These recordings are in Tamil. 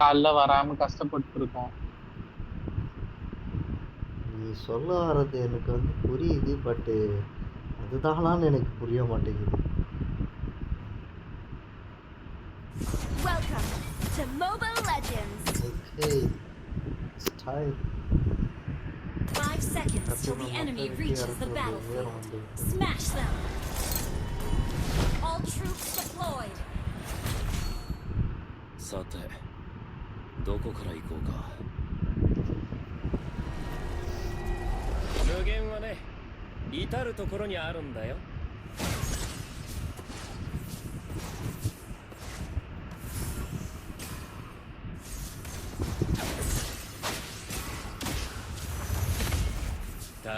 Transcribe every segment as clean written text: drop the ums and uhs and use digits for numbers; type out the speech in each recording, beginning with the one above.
காலைல வராம கஷ்டப்பட்டு இருக்கோம். நீ சொல்ல வர்றது எனக்கு வந்து புரியுது. பட்டு அதுதானான்னு எனக்கு புரிய மாட்டேங்குது. Welcome to Mobile Legends. Okay, it's time. 5 seconds till the enemy reaches the battlefield. Smash them. All troops deployed. さて、どこから行こうか。無限はね、至る所にあるんだよ。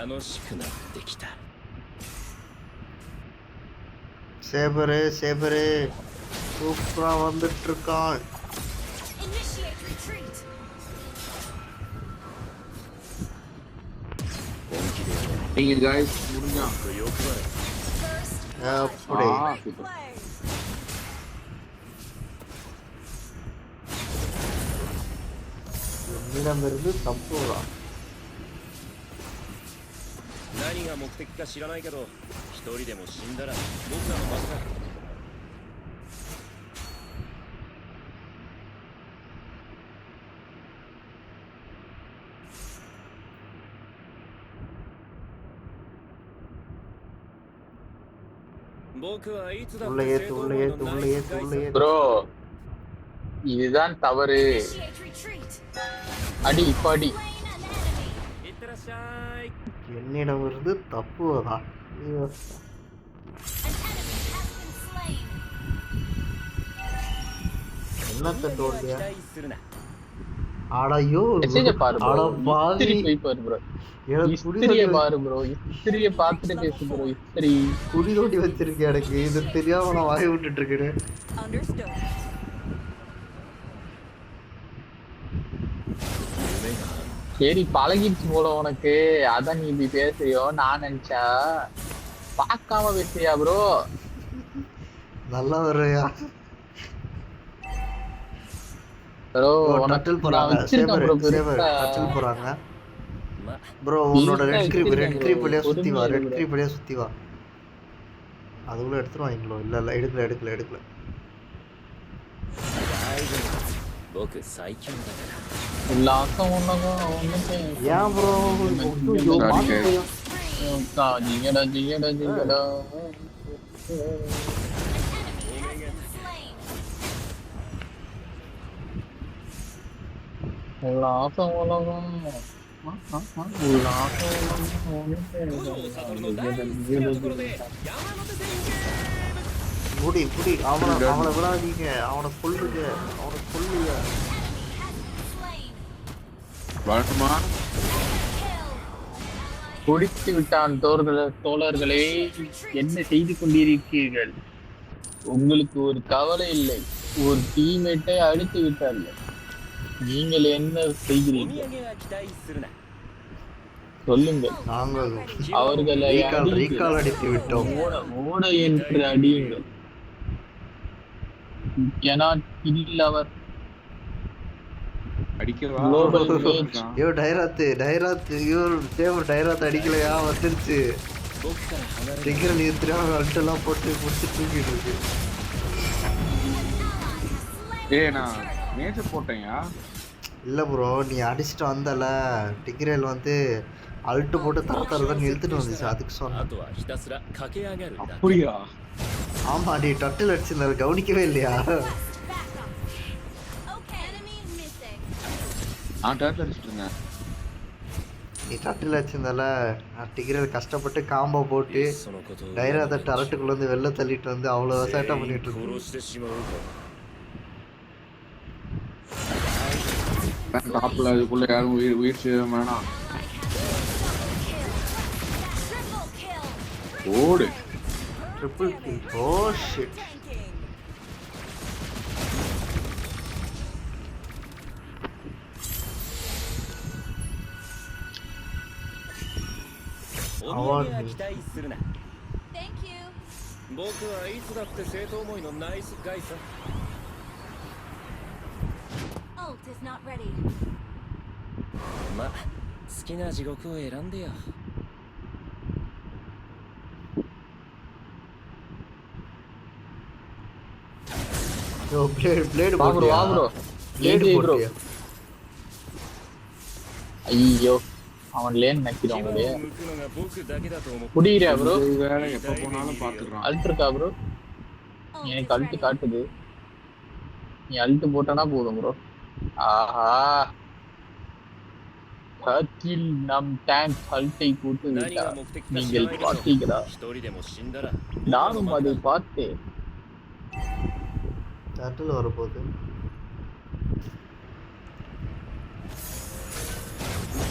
楽しくなってきた。சேபரே சேபரே சூப்பரா வந்துட்டு இருக்கான். Initiate retreat. Hey guys, முடிஞ்சா First அப்படி play. என்னிடமிருந்து தப்புடா. 何が目的か知らないけど、一人でも死んだら僕らの負けだ。僕はいつだって正当のナイスガイさ。 ப்ரோ இதுதான் தவறு. Initiate retreat. அடி இப்ப அடி. Slain an enemy. いってらっしゃい。 என்னிடமிருந்து தப்புவதா? ஐயோ. An enemy has been slain. என்னத்த 期 தோல்வியா? 待するな。 ஆடையோ மெசேஜ பாரு ப்ரோ. ஆட பாவி. இஸ்திரி போய் பாரு ப்ரோ. எனக்கு இஸ்திரிய பாரு ப்ரோ. இஸ்திரிய பார்த்துட்டு பேசு ப்ரோ. இஸ்திரி குடி தோண்டி வச்சிருக்கேன். எனக்கு இது தெரியாம நான் வாய் விட்டுட்டு இருக்கேன். Understood. சரி பழகிடுச்சு போல உனக்கு. அதான் நீ இப்படி பேசுறியோ நான் நினைச்சா. பார்க்காம பேசுறியா ப்ரோ? நல்லா வரையா ப்ரோ டட்டில் உனக்கு நான் போறாங்க. வச்சிருக்கேன் சேவர் ப்ரோ சேவர் பெருசா. டட்டில் போறாங்க. ま、 ப்ரோ உன்னோட இல்ல, ரெட் கிரிப் வச்சிருக்கேன் bro. வழியா சுத்தி வா. பொறுமையா ரெட் இரு கிரிப் வழியா சுத்தி வா. அதுக்குள்ள எடுத்துருவாங்களோ? இல்ல இல்ல எடுக்கல. 大丈夫。僕最強だから。 உல்லாசம் உன்னகம் உனக்கு. ஏன் bro Sorry, guys. ஜிங்கடா ஜிங்கடா ஜிங்கடா. An enemy has been slain. உல்லாசம் உலகம். உல்லாசம் உலகம் 五条悟の大好きなところで山手線ゲーム。 புடி அவனை விடாதீங்க. அவனை கொல்லுங்க. Enemy has been slain. வரட்டுமா? Kill. குடித்து விட்டான் தோழர்களே. என்ன செய்து கொண்டிருக்கீர்கள்? உங்களுக்கு ஒரு கவலை இல்லை. ஒரு டீம்மேட்டை அழித்து விட்டார்கள். நீங்கள் என்ன お土 செய்கிறீர்கள்? 産は期待するな。 சொல்லுங்கள். நாங்கள் அவர்களை ரீகால் அடித்து விட்டோம். ஓட என்று அடியுங்கள். cannot kill our அடிக்கவா? global village. ஐயோ டைராத் ஐயோ சேவர் டைராத் அடிக்கலையா? வந்துருச்சு. 僕から離れる。 டிக்கெட் நிறுத்தினா அல்ட்டெல்லாம் போட்டு முடிச்சு தூக்கிட்டு இருக்கு. ஏய் நான் மேட்ச் போட்டேன்யா. இல்ல ப்ரோ நீ அடிச்சுட்டு வந்தல. டிக்கெட் வந்து அல்ட்டு போட்டு தரதான் இழுத்துட்டு வந்துச்சு. அதுக்கு あ சொன்னேன். とはひたすら駆け上がるだけ。 அப்படியா? ஆமா நீ டட்டில் அடிச்சிருந்தாரு கவனிக்கவே இல்லையா? Backup. Okay. Enemy missing. நான் டேர்ட் அடிச்சிட்டு இருந்தேன். நீ டட்டில் அடிச்சிருந்தால டிக்கெட் கஷ்டப்பட்டு காம்போ போட்டு そのことを டைராத்தை டரட்டுக்குள்ள வந்து வெளில தள்ளிட்டு வந்து அவ்வளோ சேட்டை பண்ணிட்டு இருக்கு. 殺してしまうか。 டாப்ல அதுக்குள்ள யாரும் உயிர் சேர வேணாம். Triple kill. ஓடு. Triple kill. Oh shit. Tanking.お土産は期待するな。 Thank you. 僕はいつだって生徒思いのナイスガイさ。 Ult Ult is not ready. ま好きな地獄を選んでよ yo blade வா ப்ரோ வா ப்ரோ பிளேடு ஏஜே ப்ரோ போட்டியா ஐயோ அவன் லேன் நக்கிடுவான் 牙 போலயே を向くのが僕だけだと思って முடியறியா ப்ரோ இது வேற எப்ப போனாலும் பாத்துக்கிறான். அல்ட் இருக்கா ப்ரோ Ult எனக்கு is அல்ட் ready. காட்டுது நீ அல்ட் போட்டனா போதும் ப்ரோ ஆஹா கத்தில் நம் டேங்க் அல்ட்டை போட்டு 何 விட்டார் が目的か知 நீங்கள் らないけど பார்த்தீர்களா 一人でも死んだら நானும் அதை பார்த்தேன் டர்ட்டில் வரப்போகுது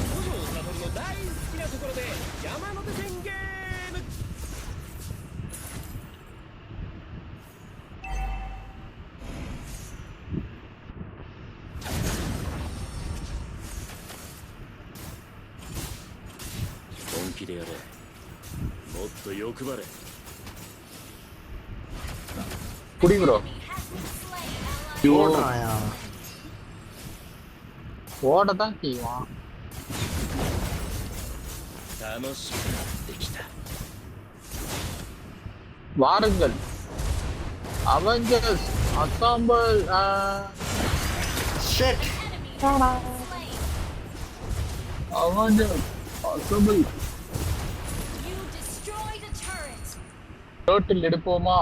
五条悟の大好きなところで山手線ゲーム 本気でやれもっと欲張れ புடி ப்ரோ ஓடுறாயா ஓட தான் செய்வான் 楽しくなってきた வாருங்கள் avengers assemble shit avengers assemble You destroyed a turret. Total எடுப்போமா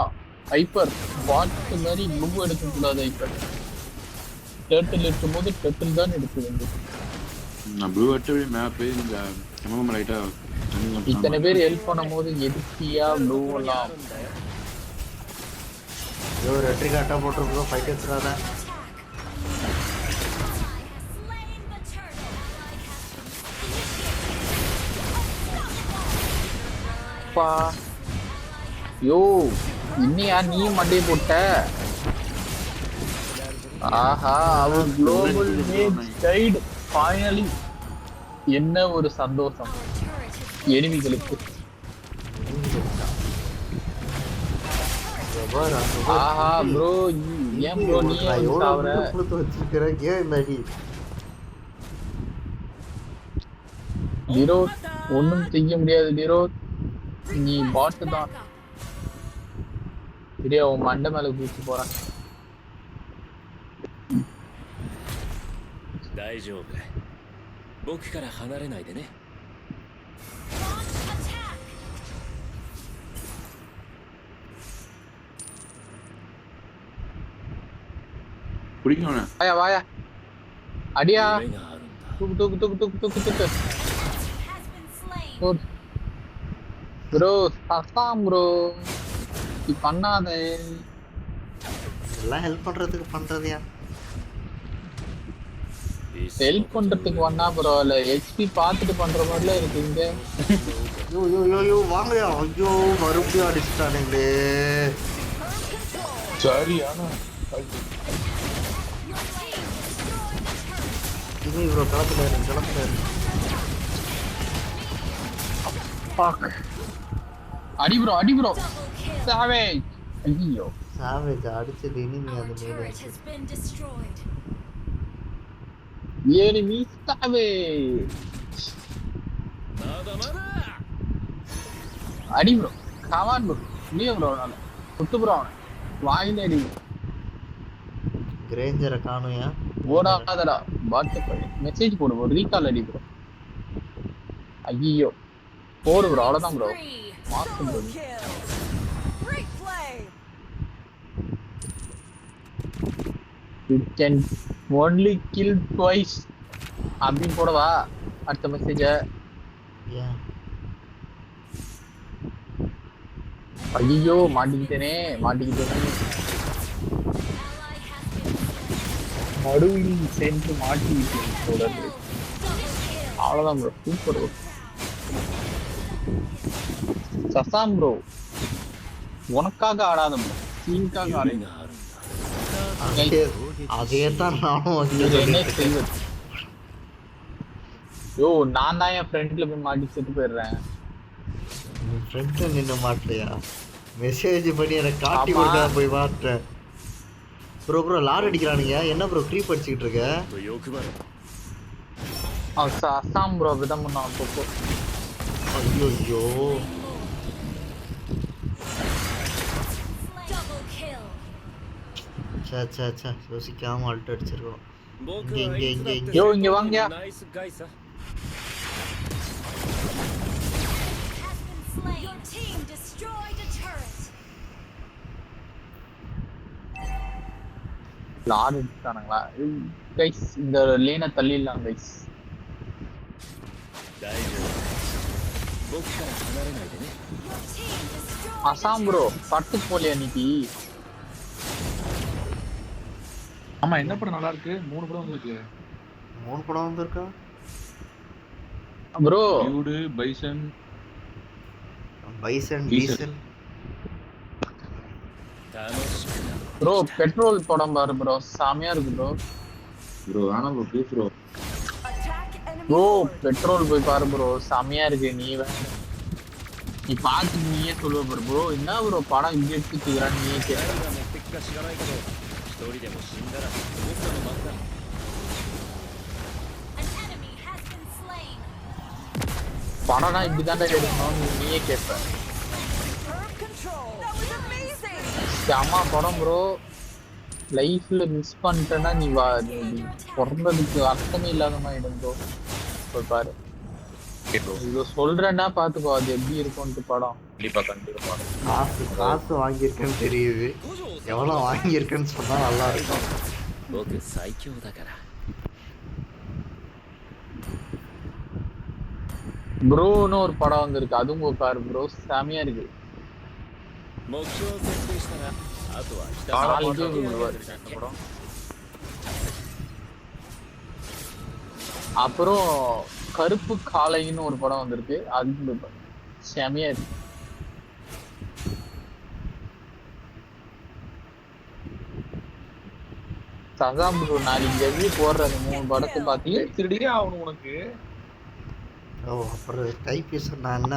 ஹைப்பர் வாட் மாதிரி ப்ளூ எடுக்க கூடாது ஹைப்பர் டேர்ட்டில் இருக்கும்போது டேர்ட்டில் தான் எடுக்க வேண்டும் நான் ப்ளூ அட்டு மேப் இந்த எம்எம் லைட்டா இத்தனை பேர் ஹெல்ப் பண்ணும்போது எதுக்கியா ப்ளூ எல்லாம் யோ ரெட்ரி காட்டா போட்டுருக்கோம் ஃபைட் எடுத்துறாத பா யோ இன்னியா நீ மண்டையை போட்ட ஆஹா அவர் குளோபல் மேஜ் டைட் ஃபைனலி என்ன ஒரு சந்தோஷம் எனிமிகளுக்கு ஆஹா ப்ரோ ஏன் ப்ரோ நீ சாவற வச்சிருக்கிறேன் ஏன் இந்த அடி டிரோ ஒண்ணும் செய்ய முடியாது டிரோ நீ பாட்டு தான் சரியா உன் மண்டை மேல குதிச்சு போறான் 大丈夫僕から離れないでね பிடிக்கும் வாயா வாயா அடியா 夢があるんだ தூக்கு தூக்கு தூக்கு தூக்கு தூக்கு தூக்கு ப்ரோ சசாம் ப்ரோ நீ பண்ணாத எல்லாம் ஹெல்ப் பண்றதுக்கு பண்றதையா ஹெல்ப் பண்றதுக்கு வந்தா பரவாயில்ல ஹெச்பி பார்த்துட்டு பண்ற மாதிரிலாம் இருக்கு இங்க யோ யோ யோ யோ வாங்கயா ஐயோ மறுபடியும் அடிச்சிட்டானுங்களே சரியான இது ப்ரோ களத்துல அடி ப்ரோ சாவே ஐயோ சாவேஜ் அடிச்சது இனிமே Our அது மேலே turret has been destroyed. enemy savage まだまだ அடி ப்ரோ கமான் ப்ரோ நீயே ப்ரோ நானு குத்து ப்ரோ அவனை வாயில அடி கிரேஞ்சரை காணுயா ஓடாதடா பாட்டு போய் மெசேஜ் போடு ஒரு ரீகால் அடி ப்ரோ ஐயோ போடு ப்ரோ அவ்வளோதான் ப்ரோ மாசம் bro Great play. you can only kill twice அப்படின்னு போடவா அடுத்த மெசேஜ ஏன் ஐயோ மாட்டிக்கிட்டேனே நடுவில் சென்று மாட்டிக்கிட்டேன் தொடர்ந்து அவ்வளோதான் bro super bro Shazam bro உனக்காக ஆடாத ப்ரோ டீமுக்காக ஆடுங்க 夢があるんだ அதே தான் நானும் இது என்ன வந்து செய்வது யோ நான் தான் என் ஃப்ரெண்ட்ல போய் மாட்டி செத்து போயிடுறேன் ஃப்ரெண்ட்ல நின்று மாட்டலையா மெசேஜ் பண்ணி எனக்கு காட்டி ஆமா. கொடுத்தா போய் மாட்டேன் ப்ரோ லாட் அடிக்கிறானுங்க. என்ன ப்ரோ க்ரீப் அடிச்சிட்டு இருக்க? と欲張る அசாம் ப்ரோ அப்படிதான் பண்ணான் அப்பப்போ. ஐயோ Double kill. சே யோசிக்காம Alt அடிச்சிருக்கோம். 僕インゲインゲインはいつだって よインゲワンゲナイスガイさ Has been slain. Your team destroyed a turret. லாட் எடுத்தானுங்களா கைஸ்? இந்த லேனை தள்ளிடலாம் கைஸ். 大丈夫僕から離れないでね Your team destroyed. அசாம் ப்ரோ பட்டு போலியா இன்னைக்கு? ஆமா என்ன படம் நல்லா இருக்கு? 3 படம் வந்திருக்கு. 3 படம் வந்திருக்கா bro? Dude, bison, diesel. 楽しくな bro petrol படம் பாரு ப்ரோ, செமையா இருக்கு ப்ரோ. ப்ரோ ஆனா bro please bro. Bro petrol போய் பாரு ப்ரோ, செமையா இருக்கு. நீ பார்த்து நீயே சொல்லுவ ப்ரோ. என்ன ப்ரோ படம் இங்க எடுத்துக்கிறான் நீயே 誰 கேட்க. が持ってくか知らないけど一人でも死んだら僕らの負けだ An enemy has been slain. படம்னா இப்படிதான்டா எடுக்கணும் நீயே கேட்ப. Curve control. That was amazing. செம படம் ப்ரோ. லைஃப்ல மிஸ் பண்ணிட்டேன்னா நீ பிறந்ததுக்கு அர்த்தமே இல்லாத மாதிரி ப்ரோ. போய் பாரு. இவ்வளோ சொல்றேன்னா பாத்துக்கோ அது எப்படி இருக்கும்ட்டு படம். கண்டிப்பா கண்டிப்பா. காசு வாங்கியிருக்கேன்னு தெரியுது. எவ்வளோ வாங்கியிருக்கேன்னு சொன்னா நல்லா இருக்கும். 僕最強だから ப்ரோன்னு ஒரு படம் வந்திருக்கு, அதுவும் போய் பாரு ப்ரோ, செமையா இருக்கு. 目標を設定したらあとはひたすら நாளைக்கே விடுவாரு. அப்புறம் கருப்பு காளைன்னு ஒரு படம் வந்திருக்கு, அது போய் பாரு. செமையா இருக்கு. சசாம் ப்ரோ நாளைக்கு எப்படி போடுற அந்த 3 படத்தை பார்த்தீங்க? திருடியே ஆகணும் உனக்கு. ஓ அப்புறம் கைபேசி நான் என்ன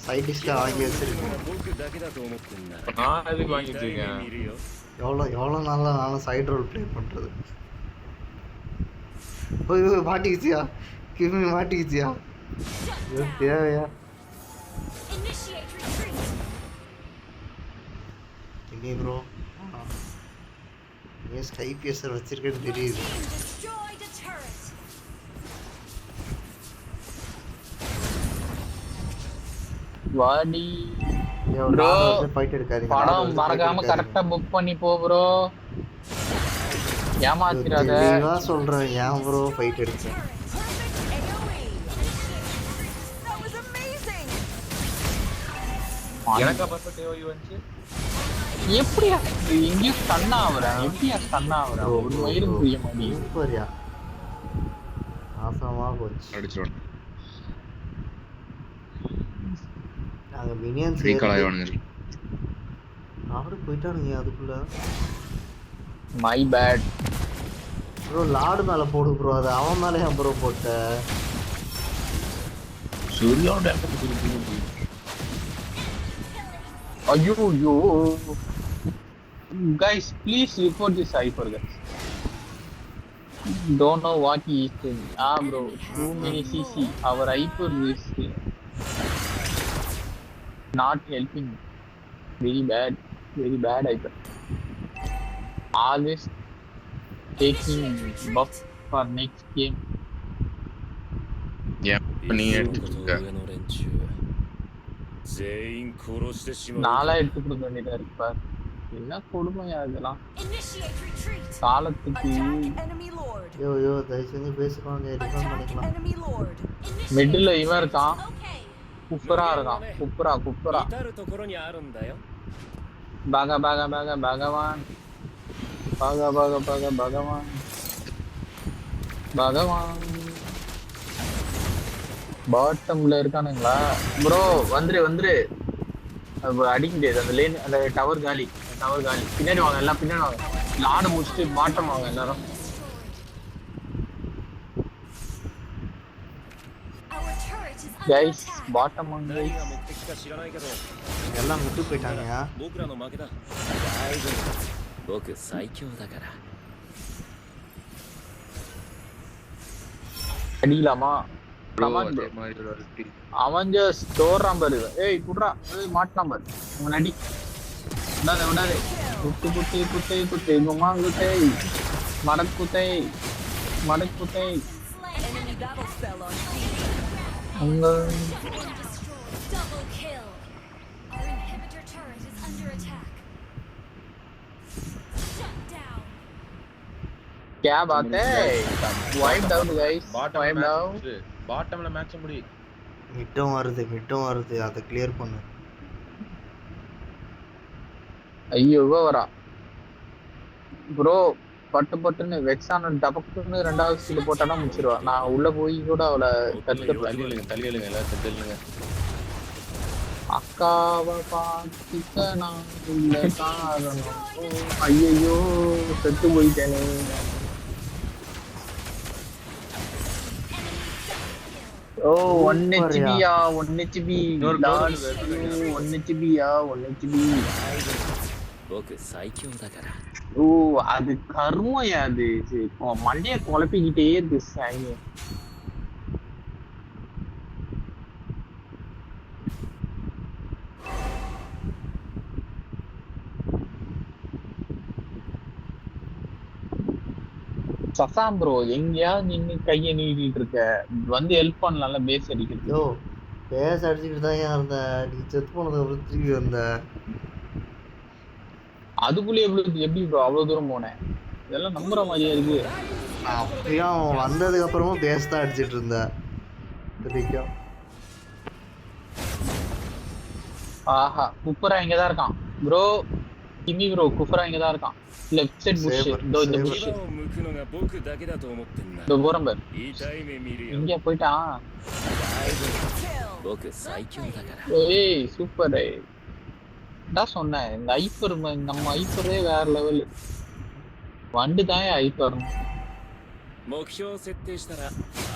சைட் டிஷ்ஷாக வாங்கி வச்சிருக்கேன். 僕だけだと思ってんなら நான் எதுக்கு வாங்கிட்டு 痛い目 இருக்கேன்? 見るよ எவ்வளோ நாளாக நானும் சைடு ரோல் ப்ளே பண்ணுறது. ஓய் மாட்டிக்கிச்சியா? கிமி மாட்டிக்கிச்சியா? இது தேவையா? Initiate retreat. கிமி ப்ரோ ஏன் ஸ்கை பேசர் வச்சிருக்கேன்னு தெரியுது. Team destroyed a turret. வாடி ஏன் Bro, ஃபைட் எடுக்காதீங்க. படம் மறக்காம கரெக்டா புக் பண்ணி போ ப்ரோ. ஏமாத்திராத. தெளிவா சொல்றேன் ஏன் ப்ரோ ஃபைட் எடுத்தேன். Perfect AoE. That was amazing. எனக்கா பர்ஃபெக்ட் ஏஓஇ வந்துச்சு. எப்படியா எங்கேயும் ஸ்டன் ஆகுறேன்? எப்படியா ஸ்டன் ஆகுறேன்? ஒரு மயிரும் புரிய மாட்டேங்குது. சூப்பர்யா ஆசமா போச்சு. அடிச்சிரோம். நாங்க மினியன்ஸ் ஃப்ரீ கால் ஆயிடுவானுங்க. அவரு போயிட்டானுங்க அதுக்குள்ள. My bad. ப்ரோ லார்டு மேல போடு ப்ரோ, அது அவன் மேல ஏன் ப்ரோ போட்ட? சரியான டேமேஜ் கொடுத்து. ஐயோ ஐயோ. Guys, please report this hyper guys. Don't know what he is doing. Bro, too many CC. Our hyper is not helping. Very bad hyper. Always taking buff for next game. ஏன் நீ எடுத்துக்க? 上の連中全員殺してしまう நாளா எடுத்து கொடுக்க வேண்டியதா இருக்கு பார். என்ன கொடுமையா இதெல்லாம். Initiate retreat. காலத்துக்கு Attack enemy lord. யோ தயவு செஞ்சு பேசுறாங்க ரிஃபார்ம் Attack பண்ணிக்கலாம். enemy lord. மிடில் இவன் இருக்கான், Okay. குப்புரா இருக்கான். குப்புரா 至るところにあるんだよ பகவான் பகவான் பாட்டம்ல இருக்கானுங்களா ப்ரோ? வந்துரு அடிக்க முடியாது. அந்த லேன், அந்த டவர் காலி. பின்னாடி வாங்க, எல்லாம் பின்னாடி வாங்க. லாடு முடிச்சுட்டு பாட்டம் வாங்க எல்லாரும். Our turret is under guys attack. Bottom வாங்க 何が目的か知らないけど எல்லாம் விட்டு போயிட்டாங்க. 僕らの負けだ大丈夫僕最強だから அடிக்கலாமா? ப்ரோ Come on, அதே bro. மாதிரி ஒரு அல்டி அவன் ஜஸ்ட் தோறான் பாரு. ஏய் குட்ரா, ஏய் மாட்டான் பாரு. அவன் அடி. விடாதே. குட்டை குமாங்குட்டை. மடக்குட்டை. Enemy battle spell on C. அங்க Double kill. Our inhibitor turret is under attack. Shut down. क्या बात है? Wipe down guys. Wipe down. பாட்டம்ல மேட்ச் முடி. மிட்டும் வருது அதை கிளியர் பண்ணு. ஐயோ இவ வரா. ப்ரோ பட்டுன்னு வெக்ஸான டபக்குன்னு ரெண்டாவது ஸ்கில் போட்டானா முடிச்சிருவா. நான் உள்ள போய் கூட அவளை தள்ளிடுங்க எல்லாரும் தள்ளிடுங்க. அக்காவை பார்த்துக்க நான் உள்ள காரணம். ஐயோ செத்து போயிட்டேனே. ஓ 1 HPயா 1 HB. 1 HBயா 1 HB. 僕最強だから ஓ அது கர்மயா அது. மண்டைய குழப்பிக்கிட்டே இருக்கு சாமி. சசாம் ப்ரோ எங்கேயாவது நின்னு கையை நீட்டிட்டு இருக்க, வந்து ஹெல்ப் பண்ணலாம்ல பேஸ் அடிக்கிறது. யோ பேச அடிச்சுக்கிட்டு தான் ஏன் இருந்த, நீ செத்து போனதுக்கு அப்புறம் திரும்பி வந்த. அதுக்குள்ளே எப்படி ப்ரோ அவ்வளவு தூரம் போனேன்? இதெல்லாம் நம்புற மாதிரியா இருக்கு. அப்பயும் அவன் வந்ததுக்கு அப்புறமும் பேஸ் தான் அடிச்சிட்டு இருந்த. தெரியும். ஆஹா குஃபரா இங்கதான் இருக்கான் ப்ரோ. கிமி ப்ரோ குஃபரா இங்கதான் இருக்கான். Left side push. இந்த புஷ் 牙を向くのが僕だけだと思ってんな இந்த போறேன் பாரு.痛い目見るよ இங்க போயிட்டான்.僕最強だから ஏய் சூப்பர். நான் சொன்னேன் இந்த ஐப்பர் நம்ம ஐப்பரே வேற லெவல். வண்டு தான் ஐப்பர். 目標を設定したら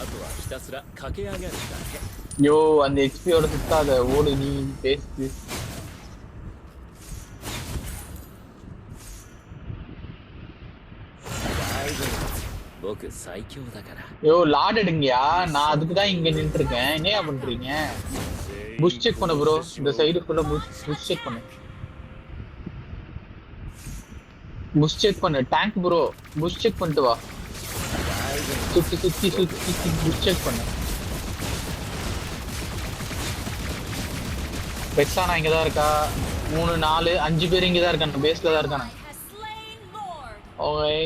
あとはひたすら駆け上がるだけ யோ அந்த எக்ஸ்பியோட சுத்தாத ஓடு நீ பேசு.僕最強だから யோ லாட் எடுங்கயா. நான் அதுக்கு தான் இங்க நின்று இருக்கேன். என்னையா பண்றீங்க? புஷ் செக் பண்ணு ப்ரோ. இந்த சைடு ஃபுல்லா புஷ் செக் பண்ணு. புஷ் செக் பண்ணு. டேங்க் ப்ரோ புஷ் செக் பண்ணிட்டு வா. சுத்தி புஷ் செக் பண்ணு. வெக்ஸானா இங்க தான் இருக்கா. 3 4 5 பேர் இங்க தான் இருக்காங்க. பேஸ்ல தான் இருக்காங்க. Has slain Lord. Okay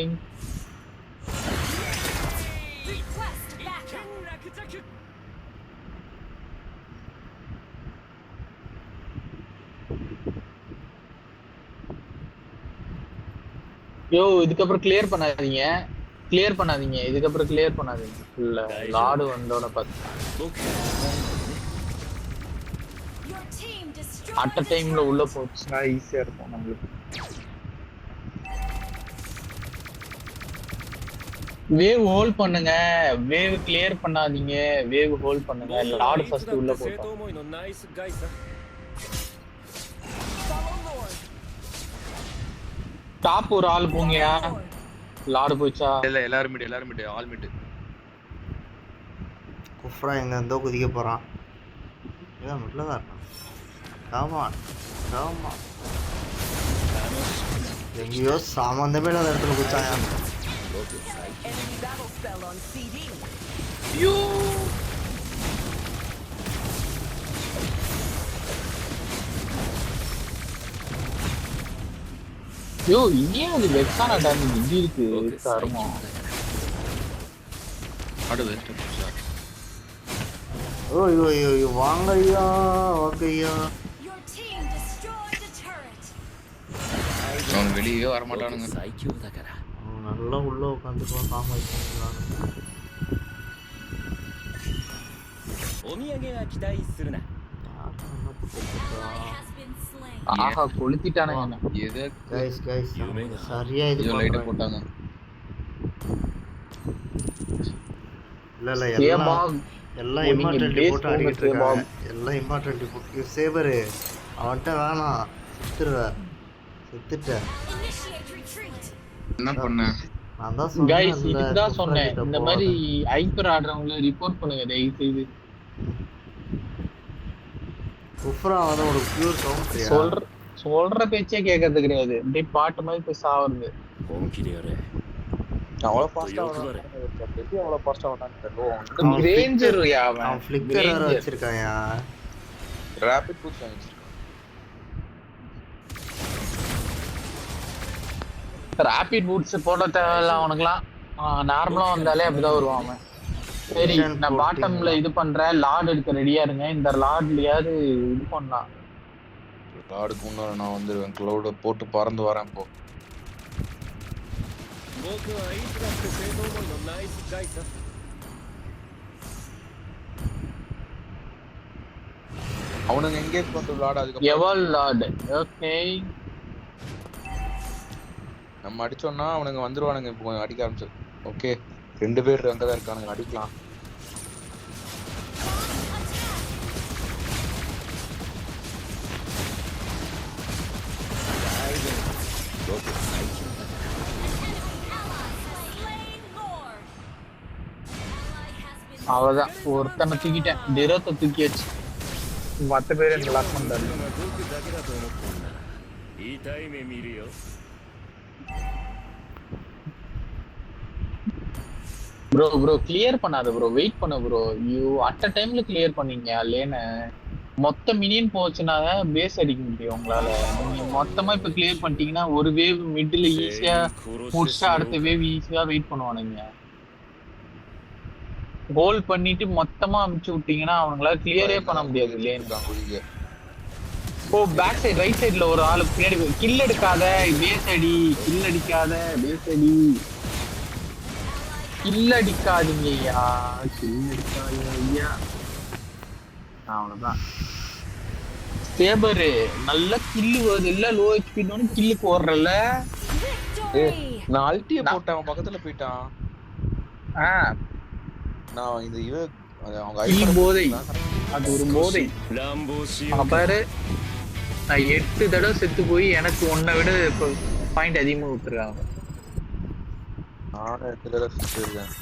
Request backup. யோ இதுக்கப்புறம் கிளியர் பண்ணாதீங்க. இதுக்கப்புறம் கிளியர் பண்ணாதீங்க. இல்ல லாடு வந்தோட பார்த்து Your team destroyed at the டைம்ல turret. உள்ள போச்சுன்னா ஈஸியா இருக்கும் நம்மளுக்கு. வேவ் ஹோல்ட் பண்ணுங்க. வேவ் கிளியர் பண்ணாதீங்க. வேவ் ஹோல்ட் பண்ணுங்க. லாடு ஃபர்ஸ்ட் உள்ள 正 போட்டோம். 当思いのナイスガイさ Follow Lord. டாப் ஒரு ஆள் போங்கயா. லாடு போச்சா? இல்ல எல்லாரும் மிட் ஆல் மிட். குஃப்ரா எங்க இருந்தோ குதிக்க போறான். இதான் மிட்ல தான் இருக்கான். காமான் எங்கேயோ சாமந்தமே இல்லாத இடத்துல குச்சாயா. Enemy battle spell on CD. யோ இனியா அது வெக்ஸானா டேமேஜ் இப்படி இருக்கு. 僕最強 கர்மம். だから ஆடு வெஸ்ட் புஷா. ஓய் வாங்கய்யா. Your team destroyed the turret. அவன் வெளியே வர 僕 மாட்டானுங்க. 最強だから அவன் நல்லா உள்ள உட்காந்துக்குவான். காமா இருக்கான். お土産は期待するな Ally has been slain. ஆஹா கொளுத்திட்டானுங்க என்ன. எது கைஸ் சரியா இது ஐயோ லைட் பண்றாங்க. போட்டாங்க. இல்ல ஏமா எல்லாம் நீங்க இம்மார்டன்டி base போட்டு அடிக்கிட்டு போங்க, இருக்காங்க. எல்லாம் இம்மார்டன்டி போட்டு சேவரு அவன்கிட்ட வேணாம். செத்துட்ட. Initiate retreat. என்ன பண்ண நான் தான் கைஸ் சொன்னேன்ல, இதுக்கு தான் குஃப்ரா சொன்னேன் கிட்ட இந்த மாதிரி போகாத. ஹைப்பர் ஆடுறவங்கள ரிப்போர்ட் பண்ணுங்க தயவு செய்து. குஃப்ரா வந்து ஒரு பியூர் கவுண்டரியா? சொல்ற பேச்சே கேட்கறது கிடையாது. அப்படியே பாட்டு மாதிரி போய் சாவுறது. 本気でやれ அவ்வளோ もっと ஃபாஸ்டா 欲張れ எப்படி அவ்வளோ ஃபாஸ்டா வரான்னு தெரியல. அவன் ரேஞ்சர் அவன் ஃபிளிக்கர் வேற வச்சிருக்காயா? ரேபிட் பூட்ஸ் வாங்கிச்சிருக்கான். ராபிட் பூட்ஸ் போட தேவையில்ல அவனுக்குலாம். நார்மலா வந்தாலே அப்படிதான் வருவான் அவன். சரி நான் பாட்டம்ல இது பண்றேன், லார்ட் எடுக்க ரெடியா இருங்க. இந்த லார்ட்லயாவது இது பண்ணலாம். லார்டுக்கு முன்னாடி நான் வந்துருவேன். க்ளவுட போட்டு பறந்து வரேன் இப்போ. 僕はいつだって正当思いのナイスガイさ அவனுங்க எங்கேஜ் பண்ற லார்டு அதுக்கு எவல் லார்ட். ஓகே நம்ம அடிச்சோம்னா அவனுங்க வந்துருவானுங்க. இப்போ அடிக்க ஆரம்பிச்சு. ஓகே 2 பேர் அங்கதான் இருக்கானுங்க, அடிக்கலாம். அவ்வளவுதான், ஒருத்தனை தூக்கிட்டேன். டிரோத்தை தூக்கியாச்சு. மத்த பேர் எனக்கு லாக் பண்றாரு. 僕だけだと思ってんな痛い目見るよ ப்ரோ கிளியர் பண்ணாத ப்ரோ, வெயிட் பண்ண ப்ரோ. யூ அட் அ டைம்ல கிளியர் பண்ணீங்க லேன. மொத்த மினியன் போச்சுன்னா பேஸ் அடிக்க முடியும் உங்களால. நீங்க மொத்தமா இப்ப கிளியர் பண்ணிட்டீங்கன்னா ஒரு வேவ் மிடில் ஈஸியா முடிச்சா அடுத்த வேவ் ஈஸியா வெயிட் பண்ணுவானுங்க. ஹோல்ட் பண்ணிட்டு மொத்தமா அமுச்சு விட்டீங்கன்னா அவங்களால கிளியரே பண்ண முடியாது லேன். ஓ பேக் சைடு ரைட் சைடுல ஒரு ஆளு பின்னாடி கில் எடுக்காத, பேஸ் அடி. கில் அடிக்காத, பேஸ் அடி. கில் அடிக்காதீங்க ஐயா, கில் அடிக்காதீங்க ஐயா. அவ்வளவுதான். சேபரு நல்ல கில்லு வருது இல்ல, லோ ஹெச்பின்னு கில்லுக்கு ஓடுறல. நான் அல்ட்டிய போட்டேன், அவன் பக்கத்துல போயிட்டான். நான் இந்த இவ அவங்க கில் போதை, அது ஒரு போதை. 乱暴し அங்க பாரு, நான் 8 தடவை செத்து போய் எனக்கு உன்னை விட பாயிண்ட் அதிகமா விட்டுருக்காங்க. நானும் 8 தடவை செத்துருக்கேன்.